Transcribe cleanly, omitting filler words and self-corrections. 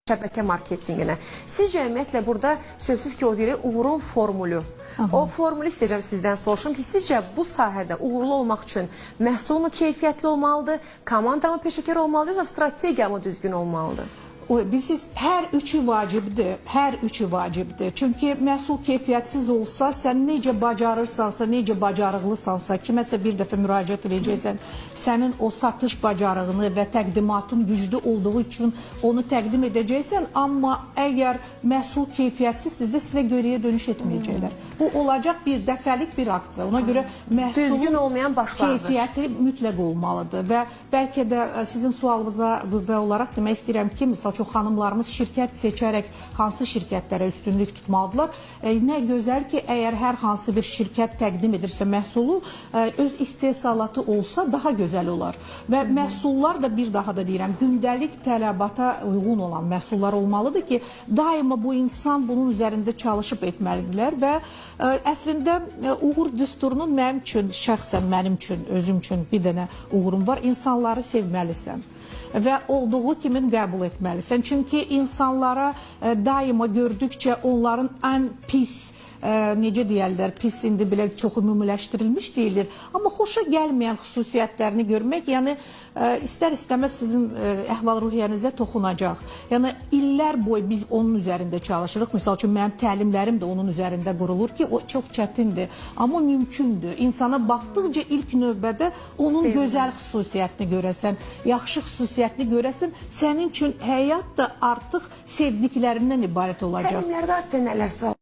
şəbəkə marketinginə. Sizcə ümumiyyətlə burada sözsüz ki, o deyir, uğurun formülü. O formülü istəyəcəm sizdən soruşum ki, sizcə bu sahədə uğurlu olmaq üçün məhsul mu keyfiyyətli olmalıdır, komanda mı peşəkar olmalıdır, yoxsa strategiya mı düzgün olmalıdır? Bilirsiniz, hər üçü vacibdir, hər üçü vacibdir. Çünki məhsul keyfiyyətsiz olsa, sən necə bacarırsansa, necə bacarıqlısansa, kiməsə bir dəfə müraciət edəcəksən, sənin o satış bacarığını və təqdimatın güclü olduğu üçün onu təqdim edəcəksən, amma əgər məhsul keyfiyyətsizsizdə sizə görəyə dönüş etməyəcəklər. Bu olacaq bir dəfəlik bir aksiya. Ona görə düzgün olmayan başlanğıc keyfiyyəti mütləq olmalıdır və bəlkə də sizin sualınıza qüvvə olaraq demək istəyirəm ki, misal çox xanımlarımız şirkət seçərək hansı şirkətlərə üstünlük tutmalıdırlar. Nə gözəl ki, əgər hər hansı bir şirkət təqdim edirsə məhsulu, öz istehsalatı olsa daha gözəl olar. Və məhsullar da bir daha da deyirəm, gündəlik tələbata uyğun olan məhsullar olmalıdır ki, daima bu insan bunun üzərində çalışıb etməlidirlər və əslində uğur düsturunun mənim üçün, şəxsən mənim üçün, özüm üçün bir dənə uğurum var. İnsanları sevməlisən və olduğu kimi qəbul etməlisən. Çünki insanlara daima gördükcə onların ən pis, necə deyərlər, pis indi belə çox ümumiləşdirilmiş deyilir. Amma xoşa gəlməyən xüsusiyyətlərini görmək, yəni istər-istəməz sizin əhval-ruhiyyənizə toxunacaq. Yəni illər boyu biz onun üzərində çalışırıq. Misal üçün mənim təlimlərim də onun üzərində qurulur ki, o çox çətindir, amma mümkündür. İnsana baxdıqca ilk növbədə onun gözəl xüsusiyyətini görəsən, yaxşı xüsusiyyətini görəsən, sənin üçün həyat da artıq sevdiklərindən ibarət olacaq. Təlimlərdə sizə nələr sual?